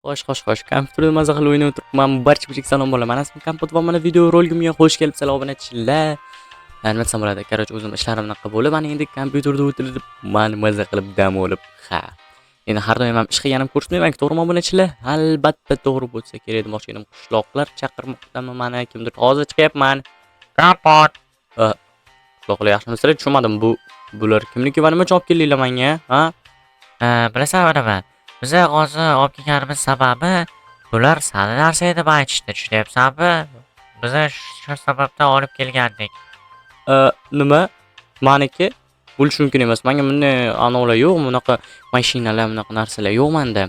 Xo'sh. Kompyuterda maza qilib o'ynab o'tiribman. Barchaga salom bolalar. Mana ismim Kompot va mana video roligimga xush kelibsizlar obunachilar. Nima desam bo'ladi? Короче, o'zim ishlarim bunaqa bo'lib, mana endi kompyuterda o'tirib, man maza qilib dam olib, endi har doim ham ish qilganim ko'rsatmayman, to'g'rimi obunachilar? Albatta to'g'ri bo'lsa kerak demoqchi edim. Qishloqlar chaqirmoqdami? Mana kimdir hozir chiqyapman. Kompot. Qishloqlar yaxshimisizlar? Tushunmadim. Bular kimniki va nima javob keldinglar menga? Ha? Bilasanmi nima? Biza hozir olib kelganimiz sababi bular sani narsa deb aytishdi, tushunyapsanmi? Biza shu sababdan olib kelgandik. Nima? Meniki bo'lishi mumkin emas. Menga bunday anovlar yo'q, bunaqa mashinalar, bunaqa narsalar yo'q menda.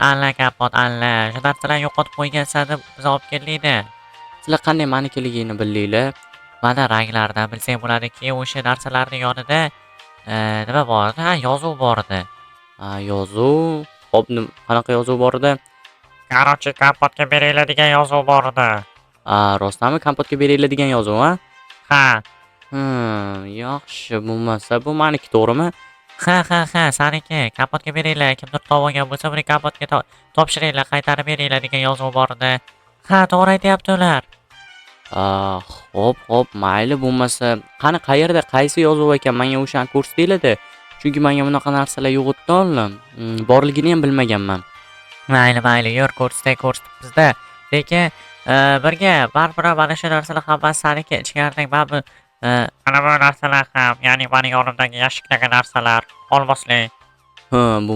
Alla kapot, alla. Shu narsalarni yo'qotib qo'ygansan deb biz olib keldikda. Sizlar qanday menikiligini bildinglar? Mana ranglaridan bilsang bo'ladiki, o'sha narsalarning yonida nima bor edi? Ha, yozuv bor edi. Yozuv. Xo'p, qanaqa yozuv bor edi? Короче, kapotga beringlar degan yozuv bor edi. Rostami kompotga beringlar degan yozuv, ha? Ha. Yaxshi, bo'lmasa bu meniki, to'g'rimi? Ha, saniki. Kapotga beringlar. Kimdir topib olgan bo'lsa, buni kapotga topshiringlar, qaytarib beringlar degan yozuv bor edi. Ha, to'g'ri aytyapti ular. Xo'p, mayli, bo'lmasa qani qayerda, qaysi yozuv ekan? Menga o'shani ko'rsatinglar-da. Chunki menga bunaqa narsalar yo'q edi, borligini ham bilmaganman. Mayli, yur ko'rsatibmiz-da. Lekin birga baribir mana shu narsalar hammasi saniki, ichkaridagi baribir ana bu narsalar ham, ya'ni mani yonimdagi yashikdagi narsalar olmoslik. Bu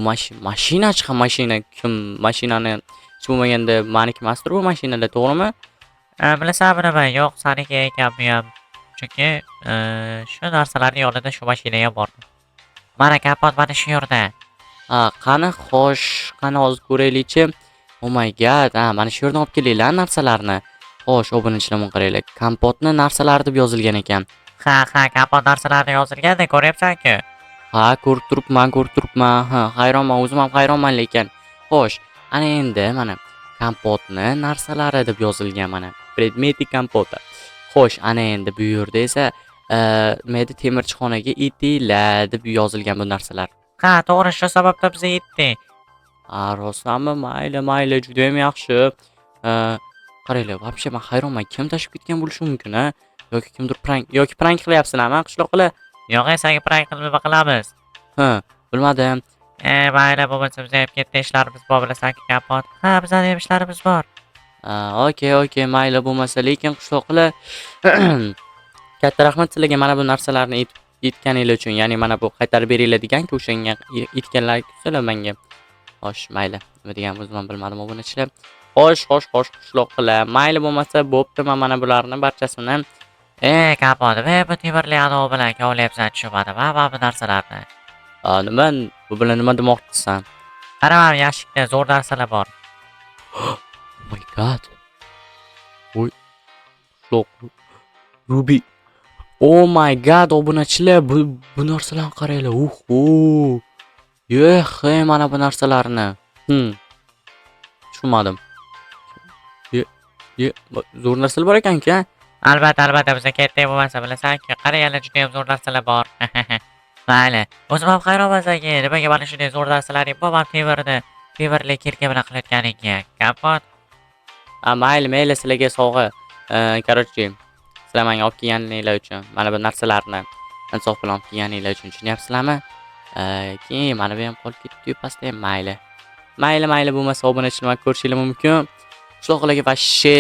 mashinachi ham mashina. Kim mashinani hech bo'lmaganda meniki emasdir bu mashinalar, to'g'rimi? Bilasanmi nima? Yo'q, saniki ekan bu ham. Chunki shu narsalarning yonida shu mashina ham bor. Mana kapot mana shu yerda. Qani xo'sh, qani hozir ko'raylik-chi. Oh my god, mana shu yerdan olib kelinglar narsalarni. Xo'sh, obunachilar mun qaranglar. Kompotni narsalari deb yozilgan ekan. Ha, kapot narsalarni yozilganda ko'ryapsan-ku. Ko'rib turibman. Hayronman, o'zim ham hayronman lekin. Xo'sh, ana endi mana kompotni narsalari deb yozilgan mana. Predmeti kompota. Xo'sh, ana endi bu yerda esa mayda temirchixonaga itinglar deb yozilgan bu narsalar. Ha, to'g'ri, shu sababdan biz yetdik. Rostmi? Mayli, juda ham yaxshi. Qaranglar, вообще men hayronman. Kim tashib ketgan bo'lishi mumkin, ha? Yoki kimdir prank qilyapsizlarmi, qishloqlar? Yo'q, senga prank qilamiz. Bilmadim. Mayli, bo'lmasa biz ham katta ishlarimiz bor, bilasan-ku kapot. Ha, bizning ham ishlarimiz bor. Okey, mayli, bo'lmasa, lekin qishloqlar katta rahmat sizlarga mana bu narsalarni yetganinglar uchun. Ya'ni mana bu qaytarib beringlar degan-ku, o'shanga yetganlar menga. Xo'sh, mayli. Nima degan o'zim ham bilmadim obunachilar. Xo'sh, qishloqlar. Mayli, bo'lmasa bo'pti, men mana bularni barchasini kapot, bu temirli anov bilan kovlayapsan, tushunmadim. Mana bu narsalarni. Nima? Bu bilan nima demoqchisan? Qara, mana yashikda zo'r narsalar bor. Oh my god. Voy. Qishloq. Ruby. Oh my god, obunachilar, bu narsalarni qaranglar. Mana bu narsalarni. Tushunmadim. Zo'r narsalar bor ekan-ku. Albatta, bizga katta bo'lmasa, bilasan-ku, qaranglar, juda ham zo'r narsalar bor. Mayli. O'zim ham hayronman senga. Nimaga mana shunday zo'r narsalaring bor? Men temirli kirka bilan qilayotganingga. Kapot. Mayli, sizlarga sovg'a. Короче, sizlar menga olib kelganinglar uchun, mana bu narsalarni insof bilan olib kelganinglar uchun tushunyapsizlarmi? Keyin mana bu ham qolib ketdi-yu pastda ham. Mayli, bo'lmasa obunachilar ko'rishinglar mumkin. Qishloqlarga vashshe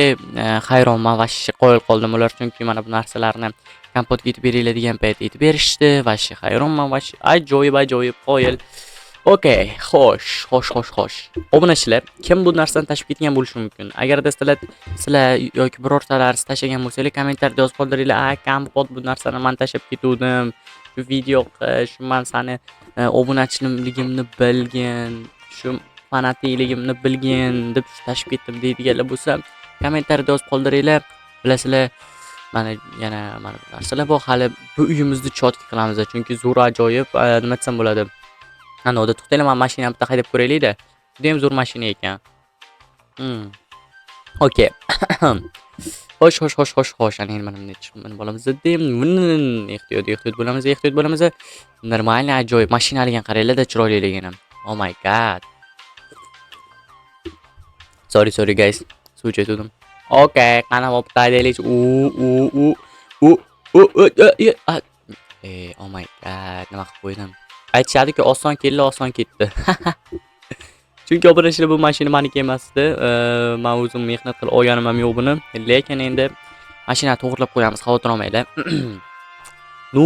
hayronman, vashshe qoyil qoldim ular, chunki mana bu narsalarni kompotga yetib beringlar degan payt yetib berishdi. Vashshe hayronman, vashshe ajoyib qoyil. Okey, xo'sh. Obunachilar, kim bu narsani tashib ketgan bo'lishi mumkin? Agarda sizlar yoki birortalaringiz tashagan bo'lsangiz, kommentariyada yozib qoldiringlar. Kompot bu narsani men tashib ketuvdim. Shu video shu men sani obunachiligimni bilgin, shu fanatikligimni bilgin deb tashib ketdim deydiganlar bo'lsa, kommentariyada yozib qoldiringlar. Bilasizlar, yana mana bu narsalar bor. Hali bu uyimizni chotka qilamiz, chunki zo'r ajoyib, nima desam bo'ladi. Ana, o'da to'xtanglar, men mashinani bitta haydab ko'raylik-da. Juda ham zo'r mashina ekan. Okey. Xo'sh. Ana endi mana bunday bo'lamiz dedim. Ehtiyot bo'lamiz. Normalniy ajoyib mashinaligan qaranglar-da, chiroyliligini. Oh my god. Sorry guys. Suv ichayotgandim. Okay, qani bo'lib taylaylik. Oh my god, nima qilib qo'ydim? Aytishadi-ku, oson keldi, oson ketdi. Chunki obunachilar bu mashina meniki emasdi. Men o'zim mehnat qilib olganim ham yo'q buni. Lekin endi mashinani to'g'rilab qo'yamiz, xavotir olmanglar. No,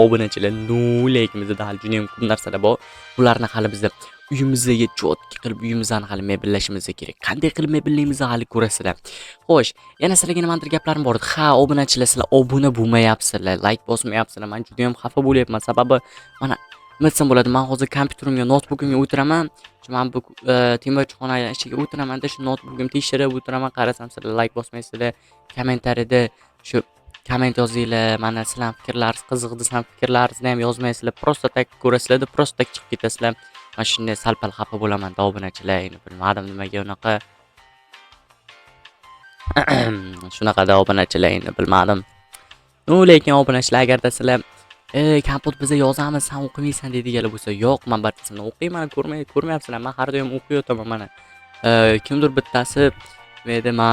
obunachilar, no, lekin bizda hali juda ham ko'p narsalar bor. Bularni hali biz uyimizga cho'tki qilib uyimizni hali mebellashimiz kerak. Qanday qilib mebellaymizni hali ko'rasizlar. Xo'sh, yana sizlarga nimadir gaplarim bor edi. Ha, obunachilar, sizlar obuna bo'lmayapsizlar, like bosmayapsizlar. Men juda ham xafa bo'lyapman. Sababi mana nima desam bo'ladi? Men hozir kompyuterimga, notebookimga o'tiraman. Men bu temirchixona ichiga o'tiraman-da, shu notebookimni tekshirib o'tiraman. Qarasam sizlar like bosmaysizlar. Kommentariyada shu komment yozinglar. Mana sizlar fikrlaringiz qiziq desam, fikrlaringizni ham yozmaysizlar. Просто tak ko'rasizlar, просто tak chiqib ketasizlar. Men shunday sal-pal xafa bo'laman-da obunachilar. Endi bilmadim nimaga unaqa. Shunaqa-da obunachilar, endi bilmadim. No, lekin obunachilar, agarda sizlar kompot biza yozamiz, sen o'qimaysan deydiganlar bo'lsa, yo'q, men barchasini o'qiyman, ko'rmayapsizlar. Men har doim o'qiyotaman mana. Kimdir bittasi nima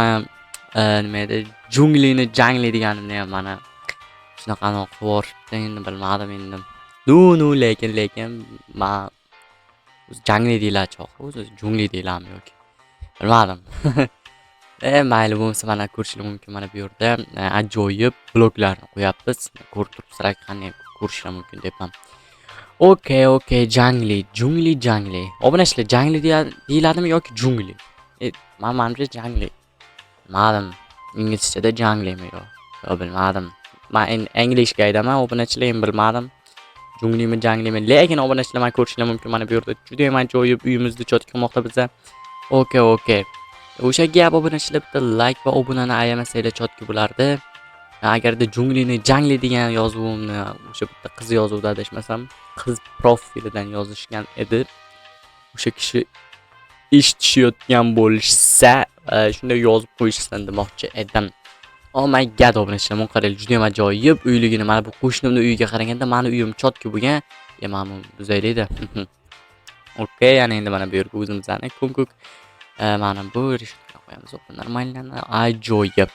men nima edi, junglini jangli deganimni ham mana shunaqani qilib yuborishibdi, endi bilmadim endi. No, lekin men jangli deyiladi choq, o'zi jungli deyilami yoki. Bilmadim. Mayli bo'lmasa mana ko'rishingiz mumkin mana bu yerda ajoyib bloklarni qo'yapmiz. Ko'rib turibsizlar qanday ko'rishingiz mumkin deyapman. Okay, jungli. Obunachilar, jangli deyiladimi yoki jungli? Menimcha jangli. Bilmadim. Inglizchada janglimi yo'q? Bilmadim. Men inglishga aytaman, obunachilar ham bilmadim. Junglimi, janglimi. Lekin obunachilar men ko'rishingiz mumkin mana bu yerda juda ham ajoyib uyimizni chot qilmoqda biza. Okay. O'sha gap obunachilar bitta like va obunani ayamasanglar chotki bo'lardi. Agarda junglini jangli degan yozuvimni o'sha bitta qiz yozuvda adashmasam, qiz profilidan yozishgan edi. O'sha kishi eshitishayotgan bo'lsa, shunday yozib qo'yishsin demoqchi edim. Oh my god, obunachilar, men qarang, juda ham ajoyib uyligini mana bu qo'shnimning uyiga qaraganda meni uyim chotki bo'lgan. Mana buzaylikda. Okay, yana endi mana bu yerga o'zimizni ko'k mana bu rishkani qo'yamiz. Normalni ajoyib.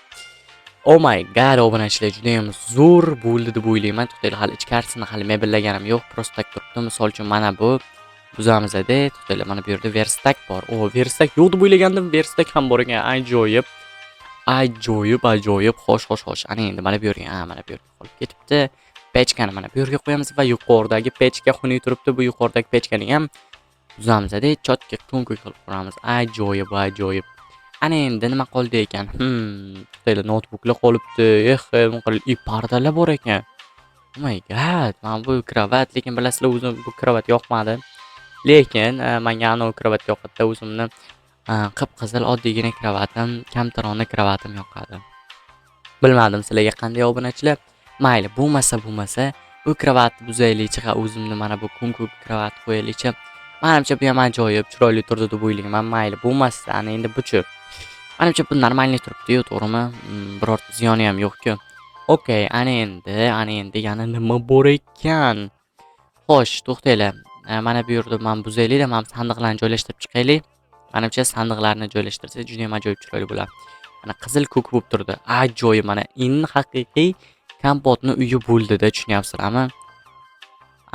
Oh my god, obunachilar, juda ham zo'r bo'ldi deb o'ylayman. To'xtaylik, hali ichkarisini hali mebellaganim yo'q. Prosta tak turibdi. Misol uchun mana bu buzamizda. To'xtaylik, mana bu yerda verstak bor. Verstak yo'q deb o'ylagandim. Verstak ham bor ekan. Ajoyib. Xo'sh. Ana endi mana bu yerga, mana bu yerga qolib ketibdi. Pechkani mana bu yerga qo'yamiz va yuqoridagi pechka xunuk turibdi. Bu yuqoridagi pechkani ham buzamizda. Chotki ko'k qilib quramiz. Ajoyib. Ana endi nima qoldi ekan? To'xtaylik, notebooklar qolibdi. Pardalar bor ekan. Oh my god, men bu kravat, lekin bilasizlar, o'zim bu kravat yoqmadi. Lekin menga ana kravat yoqadi, o'zimni qip-qizil oddiygina kravatim, kamtarona kravatim yoqadi. Bilmadim sizlarga qanday obunachilar. Mayli, bo'lmasa, bu kravatni buzaylikchi, o'zimni mana bu ko'k kravat qo'yaylikchi. Menimcha bu ham ajoyib, chiroyli turdi deb o'ylayman. Mayli, bo'lmasa, ana endi bu-chi. Menimcha bu normalniy turibdi-yu, to'g'rimi? Birorta ziyoni ham yo'q-ku. Okay, ana endi yana nima bor ekan? Xo'sh, to'xtaylar. Mana bu yerda men buzaylikda, men sandiqlarni joylashtirib chiqaylik. Menimcha sandiqlarni joylashtirsa juda ham ajoyib chiroyli bo'ladi. Mana qizil ko'k bo'lib turdi. Ajoyib, mana haqiqiy kompotni uyi bo'ldi-da, tushunyapsizlarmi?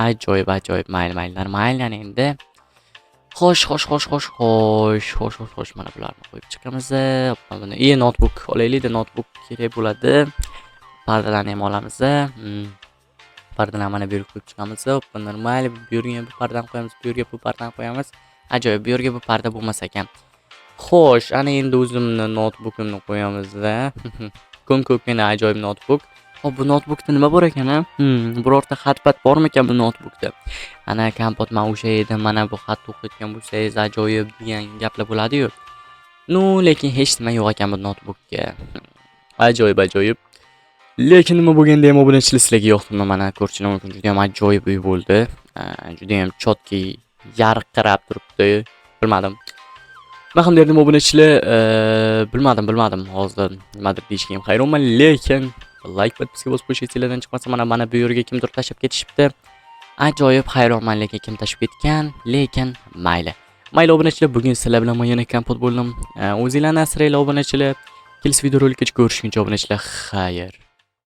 Ajoyib. Mayli, yana endi. Xo'sh. Mana bularni qo'yib chiqamiz. Buni notebook olaylik-da, notebook kerak bo'ladi. Pardalarni ham olamiz. Pardalarni mana bu yerga qo'yib chiqamiz. Normal, bu yerga bu pardani qo'yamiz, bu yerga bu pardani qo'yamiz. Ajoyib, bu yerga bu parda bo'lmas ekan. Xo'sh, ana endi o'zimni notebookimni qo'yamiz. Ko'kgina ajoyib notebook. Hop, bu notebookda nima bor ekan? Birorta xat-pat bormi ekan bu notebookda? Ana kompot men o'sha edi, mana bu xat o'qiyotgan bo'lsangiz ajoyib degan gaplar bo'ladi-yu. No, lekin hech nima yo'q ekan bu notebookga. Ajoyib. Lekin nima bo'lganda ham obunachilar sizlarga yoqdimi? Mana ko'rishingiz mumkin, juda ham ajoyib uy bo'ldi. Juda ham chotki, yarqirab turibdi. Bilmadim. Men ham derdim obunachilar, bilmadim. Hozir nimadir deyishga ham hayronman, lekin like podpiska bosib qo'yish esingizdan chiqmasa, mana bu yerga kimdir tashlab ketishibdi. Ajoyib hayronman, lekin kim tashib ketgan, lekin mayli. Mayli obunachilar, bugun sizlar bilan men yana kompot bo'ldim. O'zinglarni asranglar obunachilar. Kelasi videorolikda ko'rishguncha obunachilar, xayr.